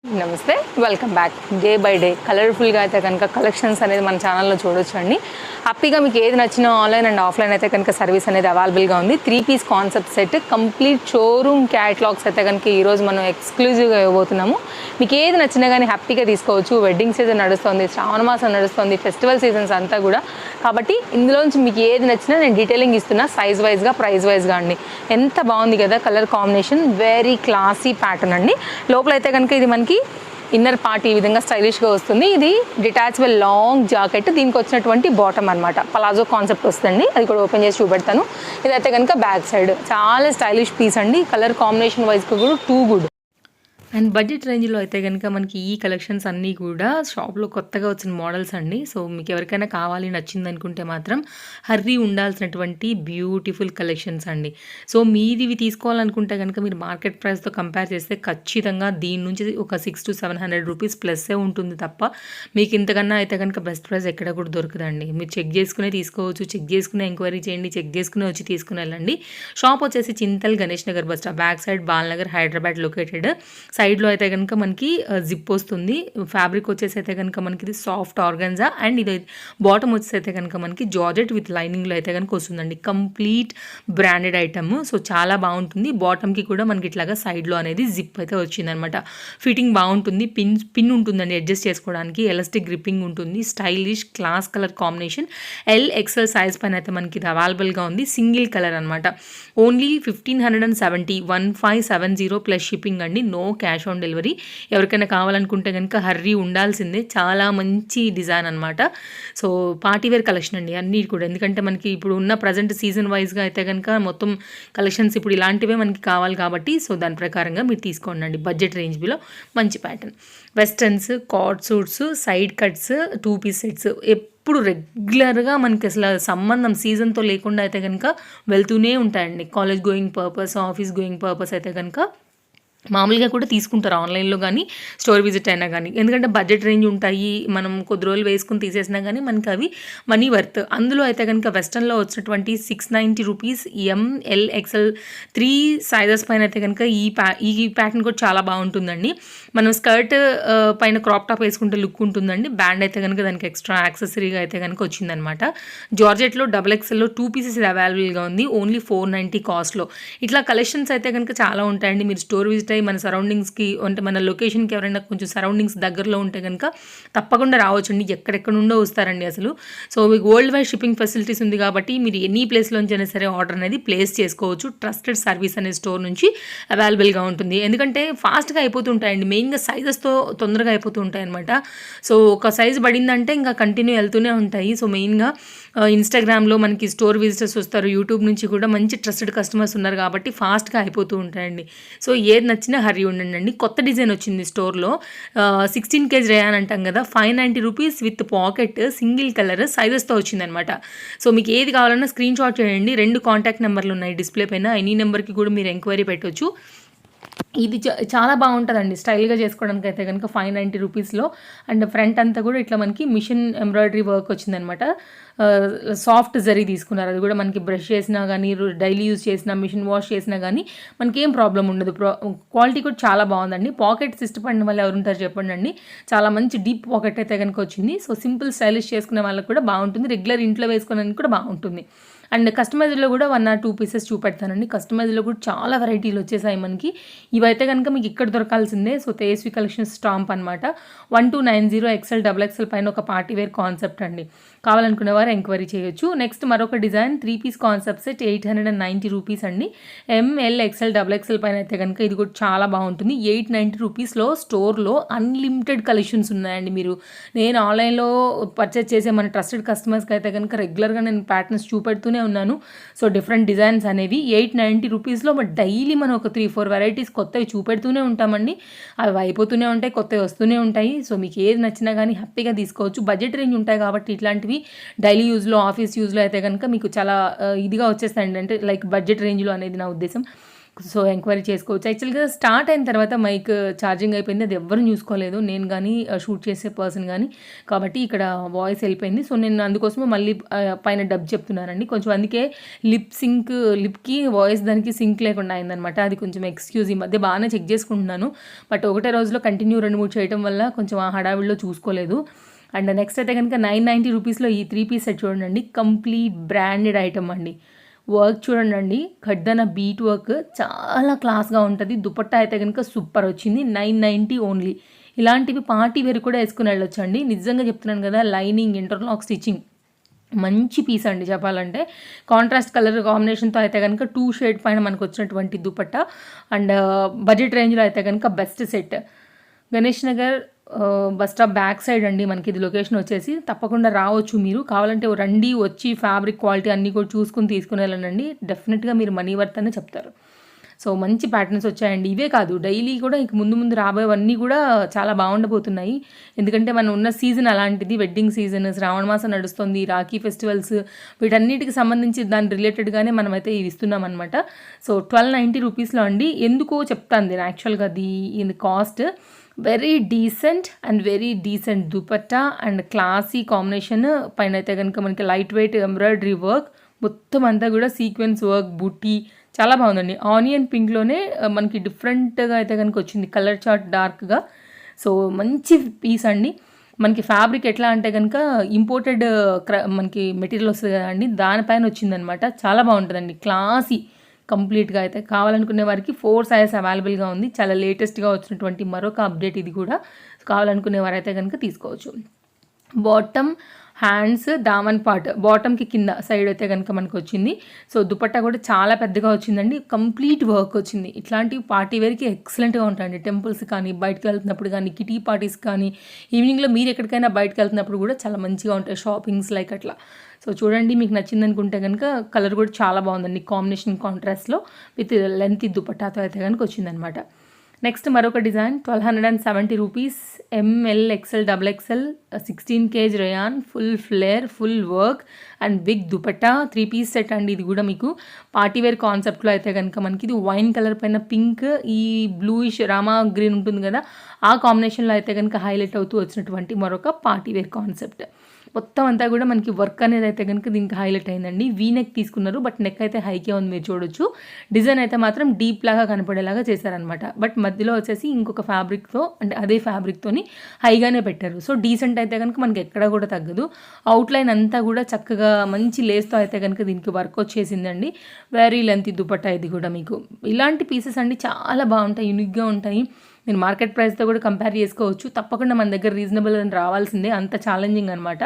నమస్తే, welcome back. Day by day కలర్ఫుల్గా అయితే కనుక కలెక్షన్స్ అనేది మన ఛానల్లో చూడొచ్చండి. హ్యాపీగా మీకు ఏది నచ్చినా ఆన్లైన్ అండ్ ఆఫ్లైన్ అయితే కనుక సర్వీస్ అనేది అవైలబుల్గా ఉంది. 3 piece concept set complete showroom catalogues అయితే కనుక ఈరోజు మనం ఎక్స్క్లూజివ్గా ఇవ్వబోతున్నాము. మీకు ఏది నచ్చినా కానీ హ్యాపీగా తీసుకోవచ్చు. వెడ్డింగ్ సీజన్ నడుస్తుంది, శ్రావణ మాసం నడుస్తుంది, ఫెస్టివల్ సీజన్స్ అంతా కూడా. కాబట్టి ఇందులోంచి మీకు ఏది నచ్చినా నేను డీటెయిలింగ్ ఇస్తున్నా, సైజ్ వైజ్గా ప్రైస్ వైజ్గా అండి. ఎంత బాగుంది కదా colour combination, very classy pattern అండి. లోపల అయితే కనుక ఇది మనకి ఇన్నర్ పార్ట్ ఈ విధంగా స్టైలిష్గా వస్తుంది. ఇది డిటాచబుల్ లాంగ్ జాకెట్, దీనికి వచ్చినటువంటి బాటమ్ అనమాట. పలాజో కాన్సెప్ట్ వస్తుంది, అది కూడా ఓపెన్ చేసి చూపెడతాను. ఇదైతే కనుక బ్యాక్ సైడ్ చాలా స్టైలిష్ పీస్ అండి. కలర్ కాంబినేషన్ వైజ్ కూడా టూ గుడ్. అండ్ బడ్జెట్ రేంజ్లో అయితే కనుక మనకి ఈ కలెక్షన్స్ అన్నీ కూడా షాప్లో కొత్తగా వచ్చిన మోడల్స్ అండి. సో మీకు ఎవరికైనా కావాలి నచ్చింది అనుకుంటే మాత్రం హర్రీ ఉండాల్సినటువంటి బ్యూటిఫుల్ కలెక్షన్స్ అండి. సో మీది తీసుకోవాలనుకుంటే కనుక మీరు మార్కెట్ ప్రైస్తో కంపేర్ చేస్తే ఖచ్చితంగా దీని నుంచి ఒక 600 to 700 రూపీస్ ప్లస్సే ఉంటుంది తప్ప మీకు ఇంతకన్నా అయితే కనుక బెస్ట్ ప్రైస్ ఎక్కడ కూడా దొరకదండి. మీరు చెక్ చేసుకునే తీసుకోవచ్చు, చెక్ చేసుకునే ఎంక్వైరీ చేయండి, చెక్ చేసుకునే వచ్చి తీసుకుని వెళ్ళండి. షాప్ వచ్చేసి Chintal Ganesh Nagar bus stop, back side Balnagar, Hyderabad located. సైడ్లో అయితే కనుక మనకి జిప్ వస్తుంది. ఫ్యాబ్రిక్ వచ్చేసి అయితే కనుక మనకి ఇది సాఫ్ట్ ఆర్గన్జా, అండ్ ఇది బాటమ్ వచ్చేసి అయితే కనుక మనకి జార్జెట్ విత్ లైనింగ్లో అయితే కనుక వస్తుందండి. Complete branded item. సో చాలా బాగుంటుంది. బాటమ్కి కూడా మనకి ఇట్లాగా సైడ్లో అనేది జిప్ అయితే వచ్చిందనమాట. ఫిట్టింగ్ బాగుంటుంది. పిన్ ఉంటుందండి అడ్జస్ట్ చేసుకోవడానికి. ఎలాస్టిక్ గ్రిప్పింగ్ ఉంటుంది. Stylish class colour combination. XL size పైన అయితే మనకి ఇది అవైలబుల్గా ఉంది. సింగిల్ కలర్ అనమాట. ఓన్లీ 1570 ప్లస్ షిప్పింగ్ అండి. No cash on delivery. ఎవరికైనా కావాలనుకుంటే కనుక హర్రీ ఉండాల్సిందే. చాలా మంచి డిజైన్ అనమాట. సో పార్టీవేర్ కలెక్షన్ అండి అన్నీ కూడా. ఎందుకంటే మనకి ఇప్పుడు ఉన్న ప్రజెంట్ సీజన్ వైజ్గా అయితే కనుక మొత్తం కలెక్షన్స్ ఇప్పుడు ఇలాంటివే మనకి కావాలి కాబట్టి సో దాని ప్రకారంగా మీరు తీసుకోండి. బడ్జెట్ రేంజ్లో మంచి pattern. Westerns, card suits, side cuts, 2 piece sets ఎప్పుడు రెగ్యులర్గా మనకి అసలు సంబంధం సీజన్తో లేకుండా అయితే కనుక వెళ్తూనే ఉంటాయండి. College going purpose, office going purpose అయితే కనుక మామూలుగా కూడా తీసుకుంటారు ఆన్లైన్లో కానీ, స్టోర్ విజిట్ అయినా కానీ. ఎందుకంటే బడ్జెట్ రేంజ్ ఉంటాయి, మనం కొద్ది రోజులు వేసుకుని తీసేసినా కానీ మనకి అవి మనీ వర్త్. అందులో అయితే కనుక వెస్టర్న్లో వచ్చినటువంటి 690 రూపీస్ ML XL 3 సైజెస్ పైన అయితే కనుక ఈ ప్యాటర్న్ కూడా చాలా బాగుంటుందండి. మనం స్కర్ట్ పైన క్రాప్ టాప్ వేసుకుంటే లుక్ ఉంటుందండి. బ్యాండ్ అయితే కనుక దానికి ఎక్స్ట్రా యాక్సెసరీగా అయితే కనుక వచ్చిందనమాట. జార్జెట్లో XXLలో 2 పీసెస్ అవైలబుల్గా ఉంది. ఓన్లీ 490 కాస్ట్లో. ఇట్లా కలెక్షన్స్ అయితే కనుక చాలా ఉంటాయండి. మీరు స్టోర్ విజిట్ మన సరౌండింగ్స్కి అంటే మన లొకేషన్కి ఎవరైనా కొంచెం సరౌండింగ్స్ దగ్గరలో ఉంటే కనుక తప్పకుండా రావచ్చండి. ఎక్కడెక్కడ నుండో వస్తారండి అసలు. సో మీకు వరల్డ్ వైడ్ షిప్పింగ్ ఫెసిలిటీస్ ఉంది కాబట్టి మీరు ఎనీ ప్లేస్లోంచైనా సరే ఆర్డర్ అనేది ప్లేస్ చేసుకోవచ్చు. ట్రస్టెడ్ సర్వీస్ అనే స్టోర్ నుంచి అవైలబుల్గా ఉంటుంది. ఎందుకంటే ఫాస్ట్గా అయిపోతుంటాయండి. మెయిన్గా సైజెస్తో తొందరగా అయిపోతూ ఉంటాయి అనమాట. సో ఒక సైజ్ పడిందంటే ఇంకా కంటిన్యూ వెళ్తూనే ఉంటాయి. సో మెయిన్గా ఇన్స్టాగ్రామ్లో మనకి స్టోర్ విజిటర్స్ వస్తారు, యూట్యూబ్ నుంచి కూడా మంచి ట్రస్టెడ్ కస్టమర్స్ ఉన్నారు కాబట్టి ఫాస్ట్గా అయిపోతూ ఉంటాయండి. సో ఏది నచ్చినా హర్రీ ఉండండి. కొత్త డిజైన్ వచ్చింది స్టోర్లో. 16 kg రేయాన్ అంటాం కదా, 590 rupees with pocket, single colour సైజెస్తో వచ్చిందనమాట. సో మీకు ఏది కావాలన్నా స్క్రీన్ షాట్ చేయండి. 2 కాంటాక్ట్ నెంబర్లు ఉన్నాయి డిస్ప్లే పైన. ఎనీ నెంబర్కి కూడా మీరు ఎంక్వైరీ పెట్టవచ్చు. ఇది చాలా బాగుంటుందండి. స్టైల్గా చేసుకోవడానికి అయితే కనుక 590 రూపీస్లో. అండ్ ఫ్రంట్ అంతా కూడా ఇట్లా మనకి మిషన్ ఎంబ్రాయిడరీ వర్క్ వచ్చిందనమాట. సాఫ్ట్ జరీ తీసుకున్నారు. అది కూడా మనకి బ్రష్ చేసినా కానీ, డైలీ యూజ్ చేసినా, మిషన్ వాష్ చేసినా కానీ మనకి ఏం ప్రాబ్లం ఉండదు. క్వాలిటీ కూడా చాలా బాగుందండి. పాకెట్స్ ఇష్టపడిన వాళ్ళు ఎవరుంటారు చెప్పండి అండి. చాలా మంచి డీప్ పాకెట్ అయితే కనుక వచ్చింది. సో సింపుల్ స్టైలిష్ చేసుకునే వాళ్ళకి కూడా బాగుంటుంది. రెగ్యులర్ ఇంట్లో వేసుకోవడానికి కూడా బాగుంటుంది. అండ్ కస్టమైజ్లో కూడా 1 or 2 పీసెస్ చూపెడతానండి. కస్టమైజ్లో కూడా చాలా వెరైటీలు వచ్చేసాయి మనకి. ఇవైతే కనుక మీకు ఇక్కడ దొరకాల్సిందే. సో తేజస్వి కలెక్షన్ స్టాంప్ అనమాట. 1290 XL XXL పైన ఒక పార్టీవేర్ కాన్సెప్ట్ అండి. కావాలనుకునే వారు ఎంక్వైరీ చేయొచ్చు. నెక్స్ట్ మరొక design 3 piece concept set 890 rupees అండి. ML XL XXL పైన అయితే కనుక ఇది కూడా చాలా బాగుంటుంది. 890 రూపీస్లో స్టోర్లో అన్లిమిటెడ్ కలెక్షన్స్ ఉన్నాయండి. నేను ఆన్లైన్లో పర్చేస్ చేసే మన ట్రస్టెడ్ కస్టమర్స్కి అయితే కనుక రెగ్యులర్గా నేను ప్యాటర్న్స్ చూపెడుతూనే ఉన్నాను. సో డిఫరెంట్ డిజైన్స్ అనేవి 890 రూపీస్లో డైలీ మనం ఒక 3-4 వెరైటీస్ కొత్తవి చూపెడుతూనే ఉంటామండి. అవి అయిపోతూనే ఉంటాయి, కొత్తవి వస్తూనే ఉంటాయి. సో మీకు ఏది నచ్చినా కానీ హ్యాపీగా తీసుకోవచ్చు. బడ్జెట్ రేంజ్ ఉంటాయి కాబట్టి ఇట్లాంటివి డైలీ యూజ్లో, ఆఫీస్ యూజ్లో అయితే కనుక మీకు చాలా ఇదిగా వచ్చేస్తాయండి. అంటే లైక్ బడ్జెట్ రేంజ్లో అనేది నా ఉద్దేశం. సో ఎంక్వైరీ చేసుకోవచ్చు. యాక్చువల్‌గా స్టార్ట్ అయిన తర్వాత మైక్ ఛార్జింగ్ అయిపోయింది. అది ఎవ్వరు చూసుకోలేదు. నేను గానీ, షూట్ చేసే పర్సన్ గానీ. కాబట్టి ఇక్కడ వాయిస్ వెళ్ళిపోయింది. సో నేను అందుకోసమే మళ్ళీ పైన డబ్ చెప్తున్నానండి. కొంచెం అందుకే లిప్‌కి వాయిస్ దానికి సింక్ లేకుండా అయిందనమాట. అది కొంచెం ఎక్స్‌క్యూజ్. ఈ మధ్య బాగానే చెక్ చేసుకుంటున్నాను. బట్ ఒకటే రోజులో కంటిన్యూ 2, 3 చేయడం వల్ల కొంచెం ఆ హడావిడిలో చూసుకోలేదు. అండ్ నెక్స్ట్ అయితే కనుక 990 రూపీస్‌లో ఈ 3 పీస్ సెట్ చూడండి. కంప్లీట్ బ్రాండెడ్ ఐటమ్ అండి. వర్క్ చూడండి, ఖడ్దన బీట్ వర్క్ చాలా క్లాస్గా ఉంటుంది. దుపట్టా అయితే కనుక సూపర్ వచ్చింది. 990 ఓన్లీ. ఇలాంటివి పార్టీ వేర్ కూడా వేసుకుని వెళ్ళొచ్చండి. నిజంగా చెప్తున్నాను కదా, లైనింగ్, ఇంటర్లాక్ స్టిచ్చింగ్ మంచి పీస్ అండి చెప్పాలంటే. కాంట్రాస్ట్ కలర్ కాంబినేషన్తో అయితే కనుక 2 షేడ్ పైన మనకు వచ్చినటువంటి దుపట్టా. అండ్ బడ్జెట్ రేంజ్లో అయితే కనుక best set. Ganesh Nagar bus stop back side అండి మనకి ఇది లొకేషన్ వచ్చేసి. తప్పకుండా రావచ్చు మీరు. కావాలంటే రండి, వచ్చి ఫ్యాబ్రిక్ క్వాలిటీ అన్నీ కూడా చూసుకుని తీసుకుని వెళ్ళండి. డెఫినెట్గా మీరు మనీ వర్త్ అనే చెప్తారు. సో మంచి ప్యాటర్న్స్ వచ్చాయండి. ఇవే కాదు, డైలీ కూడా ఇంక ముందు రాబోయేవన్నీ కూడా చాలా బాగుండబోతున్నాయి. ఎందుకంటే మనం ఉన్న సీజన్ అలాంటిది. వెడ్డింగ్ సీజన్, శ్రావణ మాసం నడుస్తుంది, రాఖీ ఫెస్టివల్స్, వీటన్నిటికి సంబంధించి దాని రిలేటెడ్గానే మనమైతే ఇవి ఇస్తున్నాం అనమాట. సో 1290 రూపీస్లో అండి. ఎందుకో చెప్తాను నేను యాక్చువల్గా ఇది cost. Very decent dupatta and classy combination. పైన అయితే కనుక మనకి లైట్ వెయిట్ ఎంబ్రాయిడరీ వర్క్, మొత్తం అంతా కూడా సీక్వెన్స్ వర్క్, బుట్టి చాలా బాగుందండి. ఆనియన్ పింక్లోనే మనకి డిఫరెంట్గా అయితే కనుక వచ్చింది, కలర్ చార్ట్ డార్క్గా. సో మంచి పీస్ అండి. మనకి ఫ్యాబ్రిక్ ఎట్లా అంటే కనుక ఇంపోర్టెడ్ మనకి మెటీరియల్ వస్తుంది కదండి, దానిపైన వచ్చిందనమాట. చాలా బాగుంటుందండి, క్లాసీ కంప్లీట్గా. అయితే కావాలనుకునే వారికి 4 సైజెస్ అవైలబుల్గా ఉంది. చాలా లేటెస్ట్గా వచ్చినటువంటి మరొక అప్డేట్ ఇది కూడా. కావాలనుకునే వారైతే కనుక తీసుకోవచ్చు. బాటమ్, హ్యాండ్స్, దామన్ పార్ట్, బాటమ్కి కింద సైడ్ అయితే కనుక మనకు వచ్చింది. సో దుపట్టా కూడా చాలా పెద్దగా వచ్చిందండి. కంప్లీట్ వర్క్ వచ్చింది. ఇట్లాంటివి పార్టీ వేర్కి ఎక్సలెంట్గా ఉంటాయండి. టెంపుల్స్ కానీ, బయటకు వెళ్తున్నప్పుడు కానీ, కిటీ పార్టీస్ కానీ, ఈవినింగ్లో మీరు ఎక్కడికైనా బయటకు వెళ్తున్నప్పుడు కూడా చాలా మంచిగా ఉంటాయి. షాపింగ్స్ లైక్ అట్లా. సో చూడండి, మీకు నచ్చింది అనుకుంటే కనుక కలర్ కూడా చాలా బాగుందండి. కాంబినేషన్ కాంట్రాస్ట్లో విత్ లెంత్ దుపట్టాతో అయితే కనుక వచ్చిందనమాట. నెక్స్ట్ మరొక design 1270 rupees. ML, XL, XXL 16 kg rayon, full flare, full work and big dupatta. 3 piece set అండి. ఇది కూడా మీకు పార్టీవేర్ కాన్సెప్ట్లో అయితే కనుక మనకి ఇది వైన్ కలర్ పైన పింక్, ఈ బ్లూయిష్ రామా గ్రీన్ ఉంటుంది కదా, ఆ కాంబినేషన్లో అయితే కనుక హైలైట్ అవుతూ వచ్చినటువంటి మరొక పార్టీవేర్ కాన్సెప్ట్. మొత్తం అంతా కూడా మనకి వర్క్ అనేది అయితే కనుక దీనికి హైలైట్ అయిందండి. వీ నెక్ తీసుకున్నారు, బట్ నెక్ అయితే హైకే ఉంది, మీరు చూడొచ్చు. డిజైన్ అయితే మాత్రం డీప్ లాగా కనపడేలాగా చేశారనమాట. బట్ మధ్యలో వచ్చేసి ఇంకొక ఫ్యాబ్రిక్తో, అంటే అదే ఫ్యాబ్రిక్తోని హైగానే పెట్టారు. సో డీసెంట్ అయితే కనుక మనకి ఎక్కడ కూడా తగ్గదు. అవుట్లైన్ అంతా కూడా చక్కగా మంచి లేస్తో అయితే కనుక దీనికి వర్క్ వచ్చేసిందండి. వెరీ లెంత్ దుపట్టా ఇది కూడా మీకు. ఇలాంటి పీసెస్ అండి చాలా బాగుంటాయి, యూనిక్గా ఉంటాయి. మీరు మార్కెట్ ప్రైస్తో కూడా కంపేర్ చేసుకోవచ్చు. తప్పకుండా మన దగ్గర రీజనబుల్ అని రావాల్సిందే, అంత ఛాలెంజింగ్ అనమాట.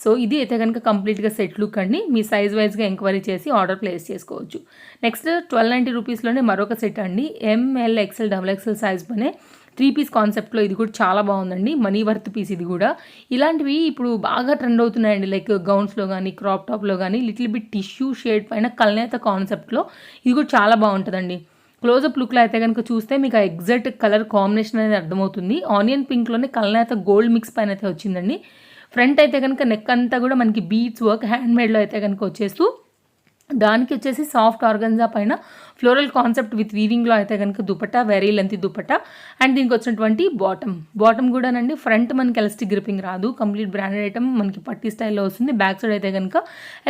సో ఇది అయితే కనుక కంప్లీట్గా సెట్ లుక్ అండి. మీ సైజ్ వైజ్గా ఎంక్వైరీ చేసి ఆర్డర్ ప్లేస్ చేసుకోవచ్చు. నెక్స్ట్ 1290 రూపీస్లోనే మరొక సెట్ అండి. ML, XL, XXL సైజ్ పనే 3 పీస్ కాన్సెప్ట్లో. ఇది కూడా చాలా బాగుందండి. మనీ వర్త్ పీస్ ఇది కూడా. ఇలాంటివి ఇప్పుడు బాగా ట్రెండ్ అవుతున్నాయండి. లైక్ గౌన్స్లో కానీ, క్రాప్ టాప్లో కానీ, లిటిల్ బిట్ టిష్యూ షేడ్ పైన కల్నేత కాన్సెప్ట్లో ఇది కూడా చాలా బాగుంటుందండి. క్లోజప్ లుక్లో అయితే కనుక చూస్తే మీకు ఆ ఎగ్జాక్ట్ కలర్ కాంబినేషన్ అనేది అర్థమవుతుంది. ఆనియన్ పింక్లోనే కల్నేత గోల్డ్ మిక్స్ పైన అయితే వచ్చిందండి. ఫ్రంట్ అయితే కనుక నెక్ అంతా కూడా మనకి బీడ్స్ వర్క్ హ్యాండ్మేడ్లో అయితే కనుక వచ్చేస్తూ, దానికి వచ్చేసి సాఫ్ట్ ఆర్గన్జా పైన ఫ్లోరల్ కాన్సెప్ట్ విత్ వీవింగ్లో అయితే కనుక dupatta, very length dupatta. And దీనికి వచ్చినటువంటి బాటమ్ కూడానండి. ఫ్రంట్ మనకి ఎలాస్టిక్ గ్రిప్పింగ్ రాదు, కంప్లీట్ బ్రాండెడ్ ఐటమ్ మనకి పట్టీ స్టైల్లో వస్తుంది. బ్యాక్ సైడ్ అయితే కనుక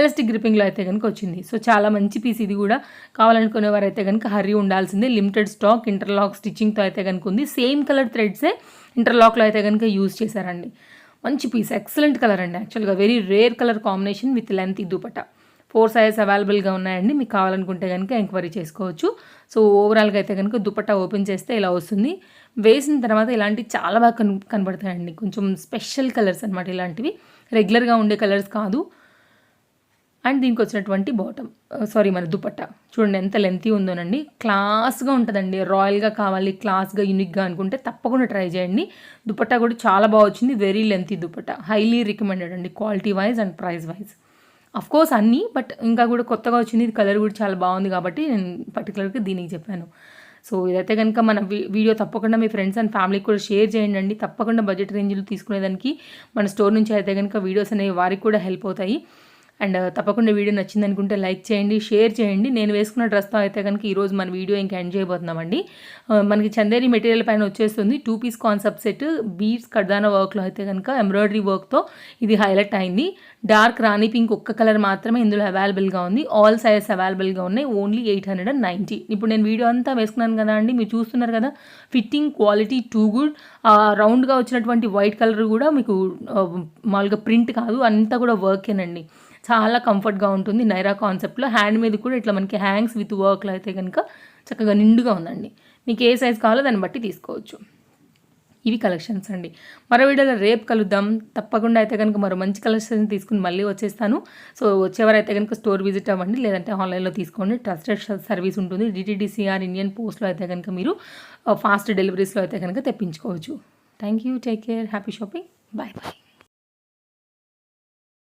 ఎలాస్టిక్ గ్రిప్పింగ్లో అయితే కనుక వచ్చింది. సో చాలా మంచి పీస్ ఇది కూడా. కావాలనుకునేవారు అయితే కనుక హర్రీ ఉండాల్సిందే. లిమిటెడ్ స్టాక్, ఇంటర్లాక్ స్టిచ్చింగ్తో అయితే కనుక ఉంది. సేమ్ కలర్ థ్రెడ్సే ఇంటర్లాక్లో అయితే కనుక యూజ్ చేశారండి. మంచి పీస్, ఎక్సలెంట్ కలర్ అండి. యాక్చువల్గా very rare colour combination with length dupatta. 4 sizes అవైలబుల్గా ఉన్నాయండి. మీకు కావాలనుకుంటే కనుక ఎంక్వైరీ చేసుకోవచ్చు. సో ఓవరాల్గా అయితే కనుక దుపట్టా ఓపెన్ చేస్తే ఇలా వస్తుంది. వేసిన తర్వాత ఇలాంటివి చాలా బాగా కనబడతాయండి. కొంచెం స్పెషల్ కలర్స్ అనమాట ఇలాంటివి, రెగ్యులర్గా ఉండే కలర్స్ కాదు. అండ్ దీనికి వచ్చినటువంటి మన దుపట్టా చూడండి ఎంత లెంతీ ఉందోనండి. క్లాస్గా ఉంటుందండి. రాయల్గా కావాలి, క్లాస్గా, యూనిక్గా అనుకుంటే తప్పకుండా ట్రై చేయండి. దుపట్టా కూడా చాలా బాగా వచ్చింది. Very lengthy dupatta, highly recommended అండి, quality wise and price wise. Course అన్నీ, బట్ ఇంకా కూడా కొత్తగా వచ్చింది. ఇది కలర్ కూడా చాలా బాగుంది కాబట్టి నేను పర్టికులర్గా దీనికి చెప్పాను. సో ఇదైతే కనుక మన వీడియో తప్పకుండా మీ ఫ్రెండ్స్ అండ్ ఫ్యామిలీకి కూడా షేర్ చేయండి. తప్పకుండా బడ్జెట్ రేంజ్లో తీసుకునేదానికి మన స్టోర్ నుంచి అయితే కనుక వీడియోస్ అనేవి వారికి కూడా హెల్ప్ అవుతాయి. అండ్ తప్పకుండా వీడియో నచ్చింది అనుకుంటే లైక్ చేయండి, షేర్ చేయండి. నేను వేసుకున్న డ్రెస్తో అయితే కనుక ఈరోజు మన వీడియో ఇంకా ఎండ్ చేయబోతున్నామండి. మనకి చందేరి మెటీరియల్ పైన వచ్చేస్తుంది 2 పీస్ కాన్సెప్ట్ సెట్, బీడ్స్ కడ్దానా వర్క్లో అయితే కనుక ఎంబ్రాయిడరీ వర్క్తో ఇది హైలైట్ అయింది. డార్క్ రాణి పింక్ ఒక్క కలర్ మాత్రమే ఇందులో అవైలబుల్గా ఉంది. ఆల్ సైజెస్ అవైలబుల్గా ఉన్నాయి. ఓన్లీ 890. ఇప్పుడు నేను వీడియో అంతా వేసుకున్నాను కదా అండి, మీరు చూస్తున్నారు కదా, ఫిట్టింగ్ క్వాలిటీ టూ గుడ్. రౌండ్గా వచ్చినటువంటి వైట్ కలర్ కూడా మీకు మామూలుగా ప్రింట్ కాదు, అంతా కూడా వర్కేనండి. చాలా కంఫర్ట్గా ఉంటుంది. నైరా కాన్సెప్ట్లో హ్యాండ్ మీద కూడా ఇట్లా మనకి హ్యాంగ్స్ విత్ వర్క్లో అయితే కనుక చక్కగా నిండుగా ఉందండి. మీకు ఏ సైజ్ కావాలో దాన్ని బట్టి తీసుకోవచ్చు. ఇవి కలెక్షన్స్ అండి. మరో వీడియోలో రేపు కలుద్దాం. తప్పకుండా అయితే కనుక మరో మంచి కలెక్షన్ తీసుకుని మళ్ళీ వచ్చేస్తాను. సో వచ్చేవారైతే కనుక స్టోర్ విజిట్ అవ్వండి, లేదంటే ఆన్లైన్లో తీసుకోండి. ట్రస్టెడ్ సర్వీస్ ఉంటుంది. DTDCR ఇండియన్ పోస్ట్లో అయితే కనుక మీరు ఫాస్ట్ డెలివరీస్లో అయితే కనుక తెప్పించుకోవచ్చు. Thank you, take care, happy shopping, bye bye.